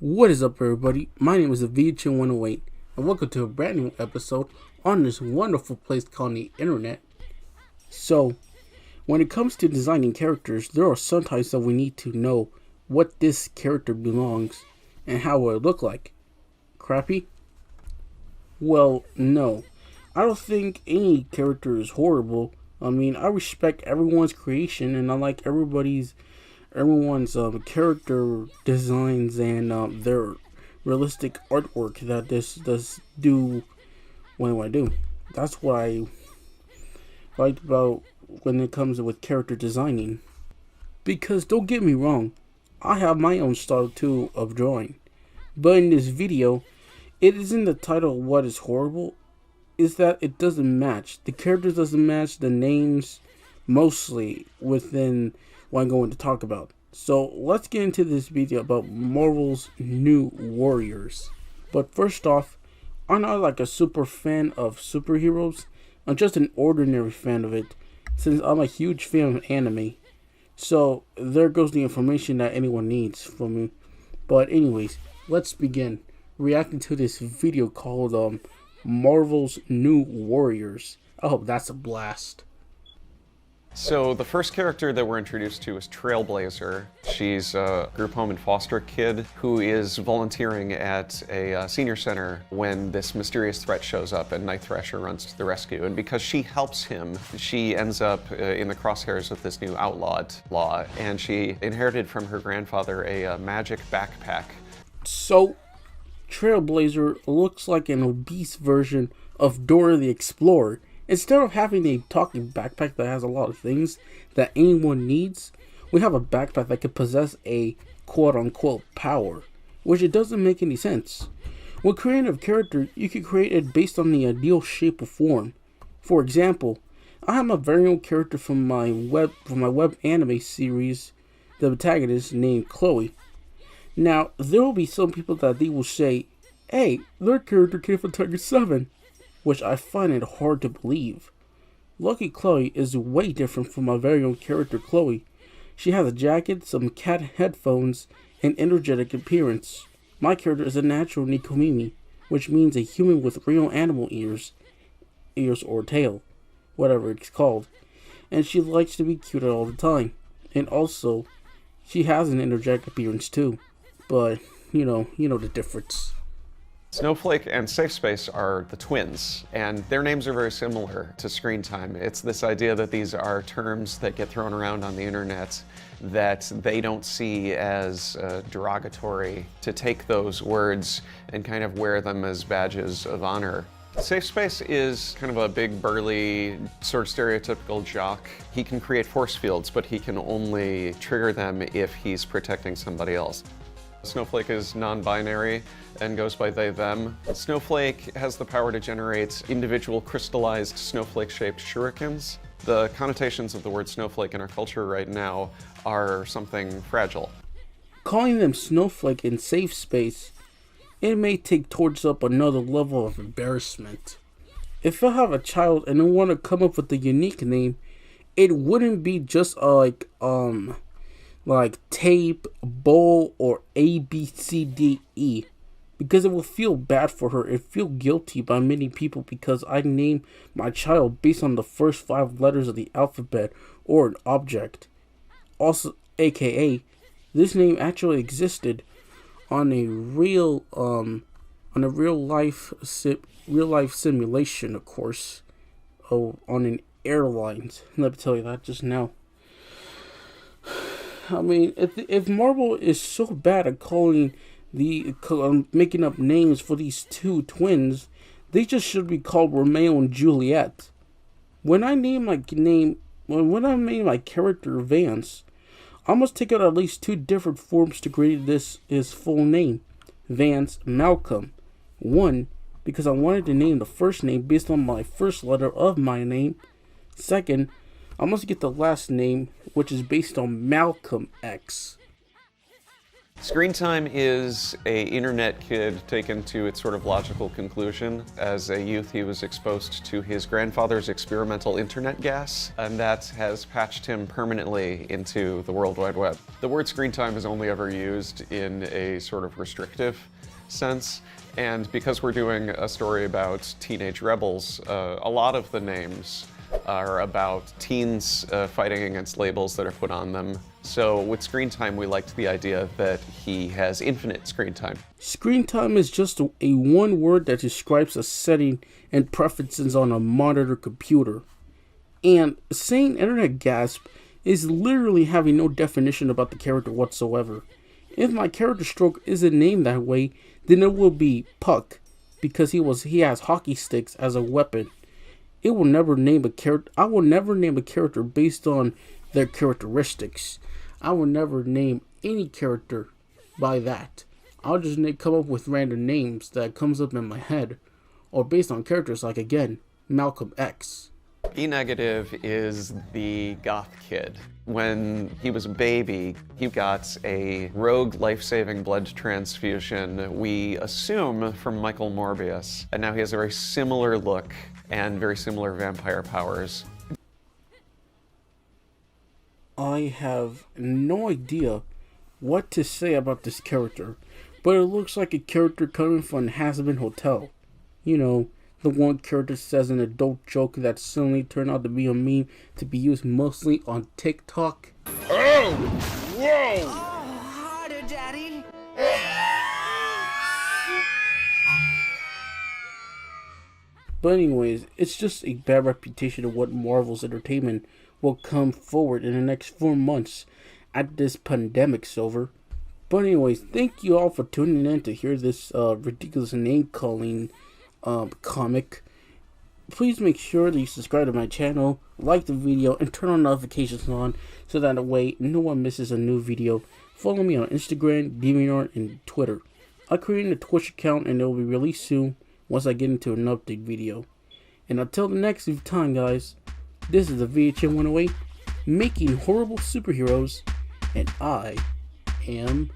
What is up, everybody? My name is VH108, and welcome to a brand new episode on this wonderful place called the internet. So, when it comes to designing characters, there are sometimes that we need to know what this character belongs and how it will look like. Crappy? Well, no. I don't think any character is horrible. I respect everyone's creation, and I like everyone's character designs and their realistic artwork that this does do when I do. That's what I like about when it comes with character designing. Because don't get me wrong, I have my own style too of drawing. But in this video, it isn't the title of what is horrible, is that it doesn't match. The characters doesn't match the names mostly within what I'm going to talk about. So let's get into this video about Marvel's New Warriors. But first off, I'm not like a super fan of superheroes. I'm just an ordinary fan of it, since I'm a huge fan of anime. So there goes the information that anyone needs from me. But anyways, let's begin reacting to this video called Marvel's New Warriors. I hope that's a blast. So the first character that we're introduced to is Trailblazer. She's a group home and foster kid who is volunteering at a senior center when this mysterious threat shows up and Night Thrasher runs to the rescue. And because she helps him, she ends up in the crosshairs of this new outlawed law. And she inherited from her grandfather a magic backpack. So, Trailblazer looks like an obese version of Dora the Explorer. Instead of having a talking backpack that has a lot of things that anyone needs, we have a backpack that could possess a quote-unquote power, which it doesn't make any sense. When creating a character, you can create it based on the ideal shape or form. For example, I have my very own character from my web anime series, the protagonist named Chloe. Now, there will be some people that they will say, hey, their character came from Tiger 7. Which I find it hard to believe. Lucky Chloe is way different from my very own character Chloe. She has a jacket, some cat headphones, and energetic appearance. My character is a natural Nikomimi, which means a human with real animal ears or tail, whatever it's called. And she likes to be cute all the time. And also, she has an energetic appearance too. But, you know the difference. Snowflake and Safe Space are the twins, and their names are very similar to screen time. It's this idea that these are terms that get thrown around on the internet that they don't see as derogatory, to take those words and kind of wear them as badges of honor. Safe Space is kind of a big, burly, sort of stereotypical jock. He can create force fields, but he can only trigger them if he's protecting somebody else. Snowflake is non-binary and goes by they, them. Snowflake has the power to generate individual crystallized snowflake-shaped shurikens. The connotations of the word snowflake in our culture right now are something fragile. Calling them Snowflake and Safe Space, it may take towards up another level of embarrassment. If I have a child and I want to come up with a unique name, it wouldn't be just like tape, bowl, or A, B, C, D, E. Because it will feel bad for her. It feel guilty by many people because I named my child based on the first 5 letters of the alphabet or an object. Also, aka, this name actually existed on a real life simulation, of course. Oh, on an airlines. Let me tell you that just now. I mean, if Marvel is so bad at making up names for these two twins, they just should be called Romeo and Juliet. When I name my character Vance, I must take out at least 2 different forms to create his full name, Vance Malcolm. 1, because I wanted to name the first name based on my first letter of my name. 2nd, I must get the last name, which is based on Malcolm X. Screen time is a internet kid taken to its sort of logical conclusion. As a youth, he was exposed to his grandfather's experimental internet gas, and that has patched him permanently into the World Wide Web. The word screen time is only ever used in a sort of restrictive sense, and because we're doing a story about teenage rebels, a lot of the names are about teens fighting against labels that are put on them. So with screen time, we liked the idea that he has infinite screen time. Screen time is just a one word that describes a setting and preferences on a monitor computer. And saying internet gasp is literally having no definition about the character whatsoever. If my character stroke isn't named that way, then it will be Puck, because he has hockey sticks as a weapon. I will never name a character based on their characteristics. I will never name any character by that. I'll just come up with random names that comes up in my head, or based on characters like, again, Malcolm X. E negative is the goth kid. When he was a baby, he got a rogue life-saving blood transfusion, we assume from Michael Morbius, and now he has a very similar look and very similar vampire powers. I have no idea what to say about this character, but it looks like a character coming from Has-Been Hotel. You know, the one character says an adult joke that suddenly turned out to be a meme to be used mostly on TikTok. Oh! Whoa! Oh, harder, Daddy. But anyways, it's just a bad reputation of what Marvel's entertainment will come forward in the next 4 months after this pandemic's over. But anyways, thank you all for tuning in to hear this ridiculous name-calling comic. Please make sure that you subscribe to my channel, like the video, and turn on notifications on so that way no one misses a new video. Follow me on Instagram, DeviantArt, and Twitter. I created a Twitch account and it will be released soon once I get into an update video. And until the next time, guys, this is the VHN 108 making horrible superheroes, and I am